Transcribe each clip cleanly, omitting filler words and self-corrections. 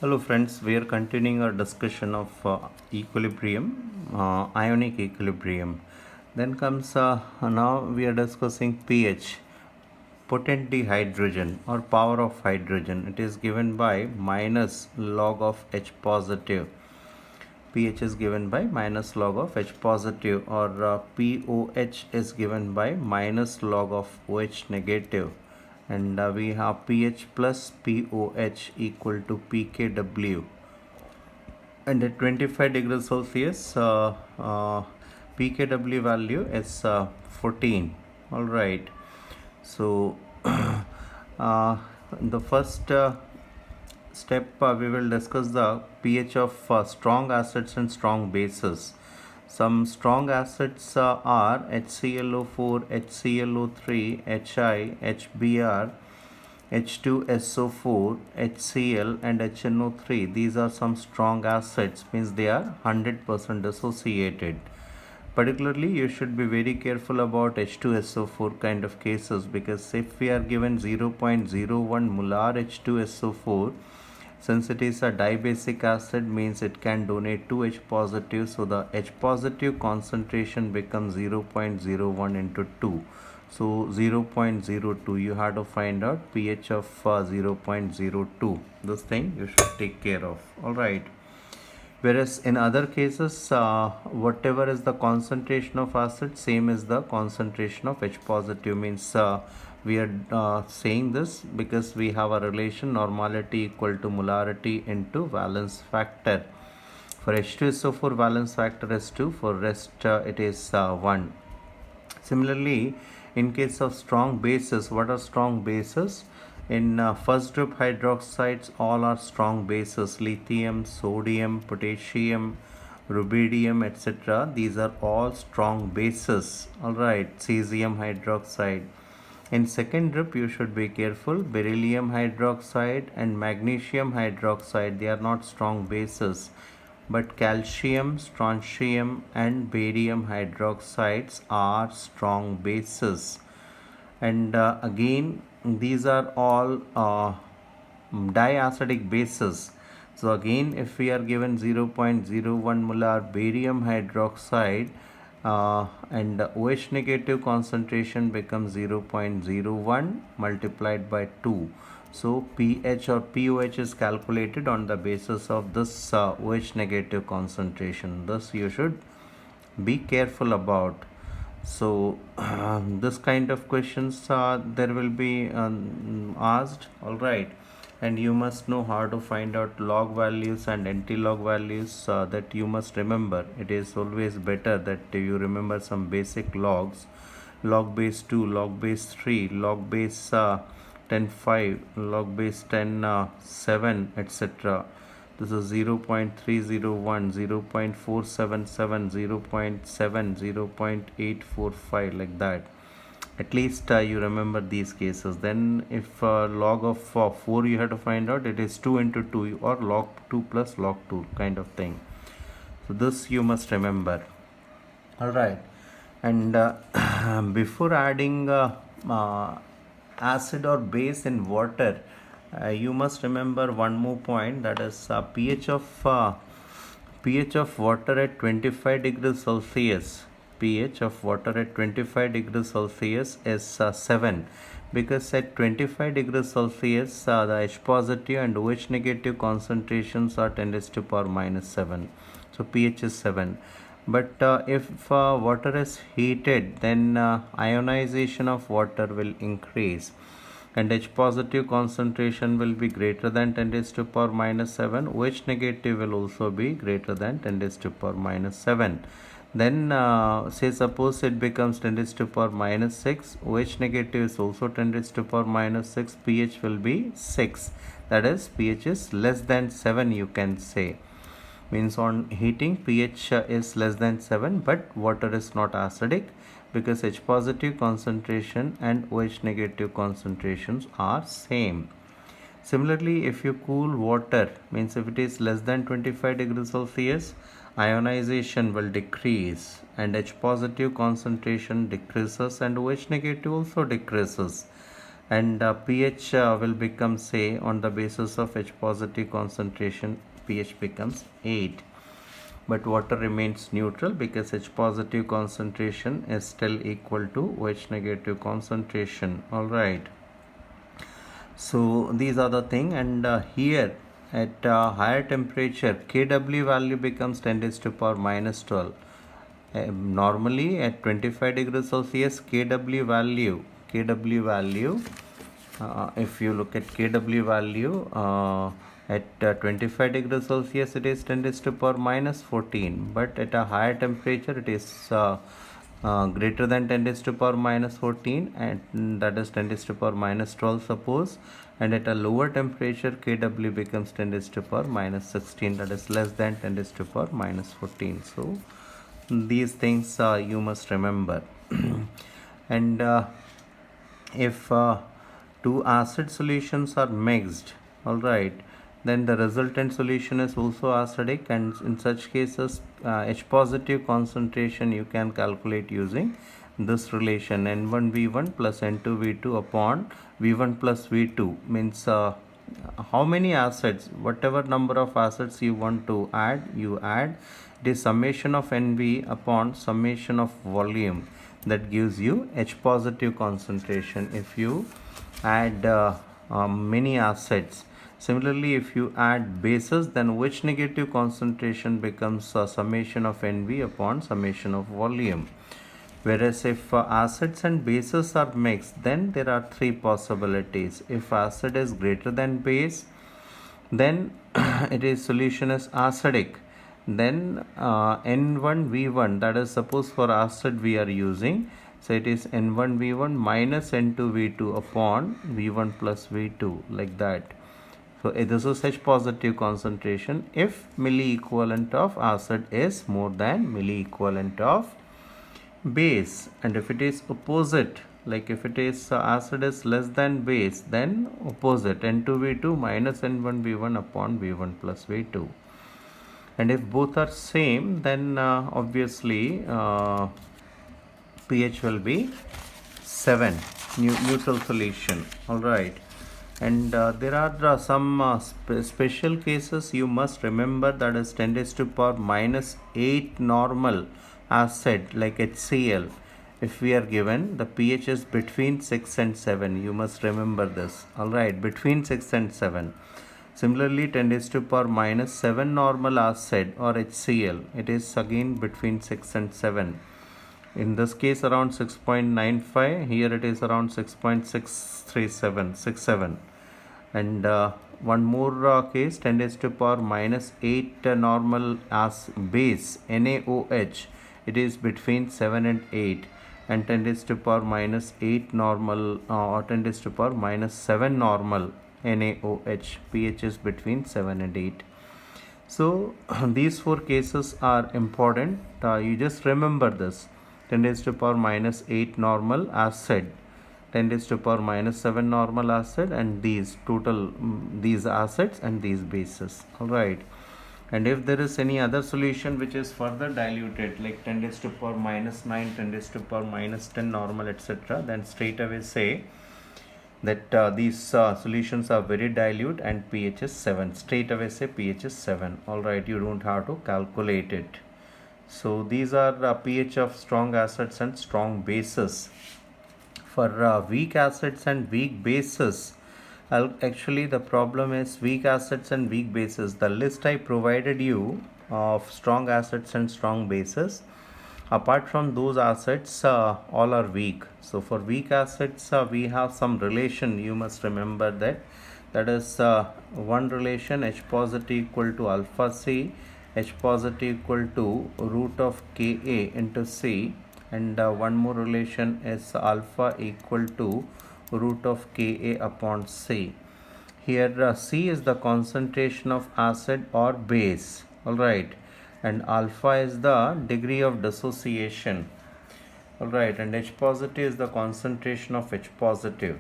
Hello friends, we are continuing our discussion of equilibrium, ionic equilibrium. Then comes now we are discussing pH, potent dehydrogen or power of hydrogen. It is given by minus log of H positive. pH is given by minus log of H positive, or POH is given by minus log of OH negative, and we have pH plus POH equal to pKw, and at 25 degrees Celsius pKw value is 14. All right, so in the first step we will discuss the pH of strong acids and strong bases. Some strong acids are HClO4, HClO3, Hi, HBr, H2SO4, HCl, and HNO3. These are some strong acids, means they are 100% associated. Particularly, you should be very careful about H2SO4 kind of cases, because if we are given 0.01 molar H2SO4, since it is a dibasic acid, means it can donate 2 H positive, so the H positive concentration becomes 0.01 into 2. So 0.02, you have to find out pH of 0.02. This thing you should take care of. Alright. Whereas in other cases, whatever is the concentration of acid, same is the concentration of H positive, means we are saying this because we have a relation normality equal to molarity into valence factor. For H2SO4, valence factor is 2, for rest it is 1. Similarly, in case of strong bases, what are strong bases? In first group hydroxides, all are strong bases: lithium, sodium, potassium, rubidium, etc. These are all strong bases. Alright, cesium hydroxide. In second group, you should be careful: beryllium hydroxide and magnesium hydroxide. They are not strong bases, but calcium, strontium, and barium hydroxides are strong bases. And again, these are all diacidic bases. So again, if we are given 0.01 molar barium hydroxide, and the OH negative concentration becomes 0.01 multiplied by 2. So pH or POH is calculated on the basis of this OH negative concentration. Thus you should be careful about. So this kind of questions there will be asked. All right, and you must know how to find out log values and anti-log values, that you must remember. It is always better that you remember some basic logs: log base 2, log base 3, log base 10 5, log base 10 7, etc. This is 0.301, 0.477, 0.7, 0.845, like that. At least you remember these cases. Then if log of 4 you have to find out, it is 2 into 2, or log 2 plus log 2 kind of thing. So this you must remember. Alright, and before adding acid or base in water, you must remember one more point, that is pH of water at 25 degrees Celsius. pH of water at 25 degrees Celsius is 7, because at 25 degrees Celsius the H positive and OH negative concentrations are 10 raised to power minus 7. So pH is 7. But if water is heated, then ionization of water will increase, and H positive concentration will be greater than 10 raised to power minus 7. OH negative will also be greater than 10 raised to power minus 7. Then say suppose it becomes 10 raised to power minus 6. OH negative is also 10 raised to power minus 6. pH will be 6. That is, pH is less than 7, you can say. Means on heating, pH is less than 7, but water is not acidic, because H positive concentration and OH negative concentrations are same. Similarly, if you cool water, means if it is less than 25 degrees Celsius, ionization will decrease, and H positive concentration decreases and OH negative also decreases. and pH will become, say, on the basis of H positive concentration, pH becomes 8, but water remains neutral because H positive concentration is still equal to OH negative concentration. All right, so these are the thing, and here at higher temperature, Kw value becomes 10 raised to power minus 12. Normally at 25 degrees Celsius, Kw value, if you look at Kw value at 25 degrees Celsius, it is 10 raised to power minus 14, but at a higher temperature, it is greater than 10 raised to power minus 14, and that is 10 raised to power minus 12, suppose, and at a lower temperature, Kw becomes 10 raised to power minus 16, that is less than 10 raised to power minus 14. So these things you must remember. And if two acid solutions are mixed, all right, then the resultant solution is also acidic, and in such cases H positive concentration you can calculate using this relation, N1V1 plus N2V2 upon V1 plus V2, means how many acids, whatever number of acids you want to add, you add. It is summation of NV upon summation of volume that gives you H positive concentration if you add many acids. Similarly, if you add bases, then OH negative concentration becomes summation of NV upon summation of volume. Whereas if acids and bases are mixed, then there are three possibilities. If acid is greater than base, then it is solution is acidic. Then N1V1, that is, suppose for acid we are using, so it is N1V1 minus N2V2 upon V1 plus V2, like that. So this is H positive concentration if milli equivalent of acid is more than milli equivalent of base, and if it is opposite, like if it is acid is less than base, then opposite, N2V2 minus N1V1 upon V1 plus V2. And if both are same, then obviously pH will be 7, neutral solution. All right, and there are some special cases you must remember, that is 10 raised to power minus 8 normal acid like HCl. If we are given the pH is between 6 and 7, you must remember this. All right, between 6 and 7. Similarly, 10 raised to power minus 7 normal acid or HCl, it is again between 6 and 7. In this case around 6.95, here it is around 6.63767. And one more case, 10 raised to power minus 8 normal as base NaOH, it is between 7 and 8. And 10 raised to power minus 8 normal or 10 raised to power minus 7 normal NaOH, pH is between 7 and 8. So these four cases are important. You just remember this: 10 raised to power minus 8 normal acid, 10 raised to power minus 7 normal acid, and these total these acids and these bases. All right, and if there is any other solution which is further diluted, like 10 raised to power minus 9, 10 raised to power minus 10 normal, etc., then straight away say that these solutions are very dilute and pH is 7. Straight away say pH is 7. All right, you don't have to calculate it. So these are pH of strong acids and strong bases. For weak acids and weak bases, actually the problem is weak acids and weak bases. The list I provided you of strong acids and strong bases, apart from those acids, all are weak. So for weak acids, we have some relation. You must remember that is one relation, H positive equal to alpha C, H positive equal to root of Ka into C, and one more relation is alpha equal to root of Ka upon C. Here C is the concentration of acid or base. All right, and alpha is the degree of dissociation. All right, and H positive is the concentration of H positive.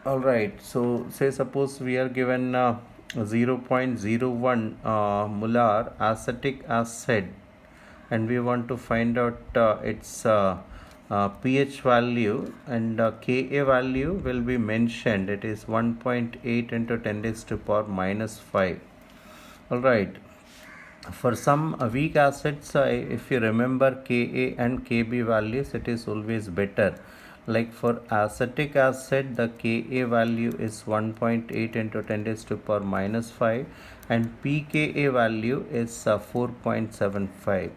All right, so say suppose we are given 0.01 molar acetic acid, and we want to find out its pH value and Ka value will be mentioned. It is 1.8 into 10 raised to power minus 5. Alright. For some weak acids, if you remember Ka and Kb values, it is always better. Like for acetic acid, the Ka value is 1.8 into 10 raised to power minus 5 and pKa value is 4.75.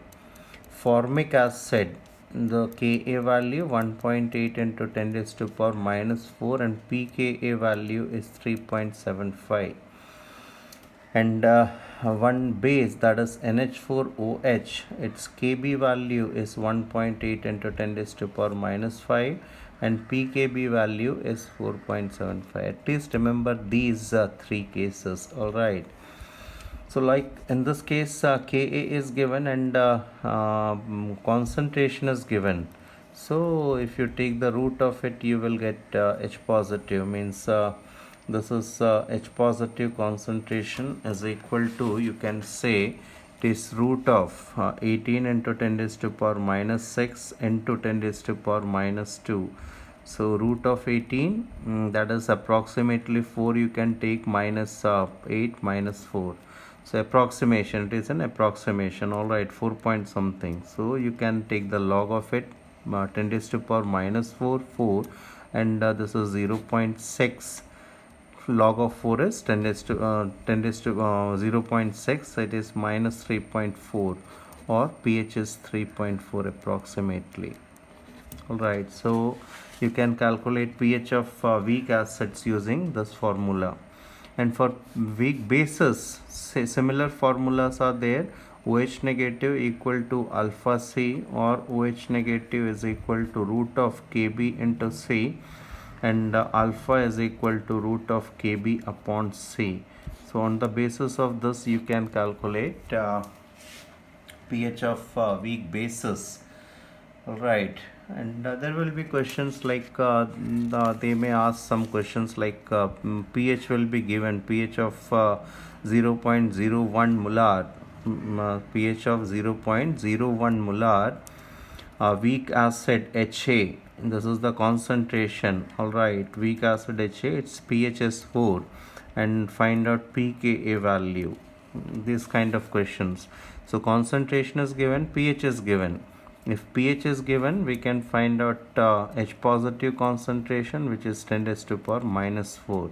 Formic acid, the Ka value 1.8 into 10 raised to power minus 4 and pKa value is 3.75. And one base, that is NH4OH, its Kb value is 1.8 into 10 raised to power minus 5 and pKb value is 4.75. At least remember these three cases. Alright. So like in this case, Ka is given and concentration is given. So if you take the root of it, you will get H positive, means this is H positive concentration is equal to, you can say it is root of 18 into 10 raised to power minus 6 into 10 raised to power minus 2. So root of 18, that is approximately 4, you can take minus 8 minus 4. So approximation, it is an approximation. Alright, 4 point something. So you can take the log of it, 10 raised to power minus 4 and this is 0.6. Log of 4 is 10 raised to 0.6, it is minus 3.4 or pH is 3.4 approximately. Alright, so you can calculate pH of weak acids using this formula. And for weak bases, similar formulas are there. OH negative equal to alpha C or OH negative is equal to root of Kb into C and alpha is equal to root of Kb upon C. So on the basis of this you can calculate pH of weak bases. Alright, and there will be questions like they may ask some questions like pH will be given, pH of 0.01 molar, pH of 0.01 molar, weak acid HA, this is the concentration. Alright, weak acid HA, its pH is 4 and find out pKa value, these kind of questions. So concentration is given, pH is given. If pH is given, we can find out H positive concentration, which is 10 raised to power minus 4.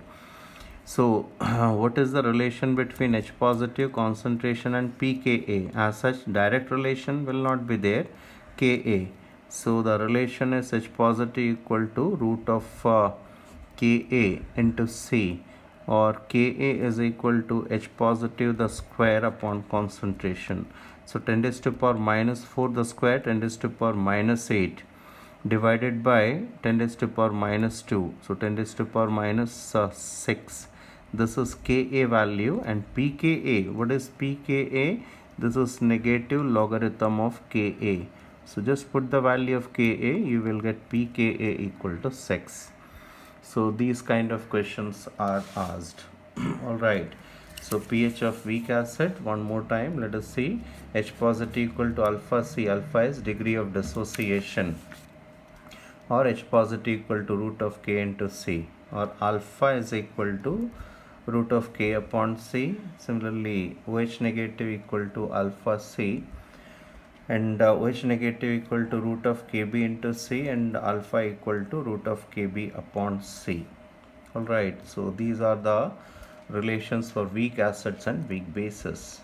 So what is the relation between H positive concentration and pKa? As such, direct relation will not be there, Ka. So the relation is H positive equal to root of Ka into C, or Ka is equal to H positive the square upon concentration. So 10 raised to power minus 4 the square, 10 raised to power minus 8 divided by 10 raised to power minus 2. So 10 raised to power minus 6. This is Ka value, and pKa, what is pKa? This is negative logarithm of Ka. So just put the value of Ka, you will get pKa equal to 6. So these kind of questions are asked. Alright. So pH of weak acid, one more time, let us see. H positive equal to alpha C. Alpha is degree of dissociation, or H positive equal to root of K into C, or alpha is equal to root of K upon C. Similarly, OH negative equal to alpha C and OH negative equal to root of Kb into C and alpha equal to root of Kb upon C. Alright, so these are the relations for weak acids and weak bases.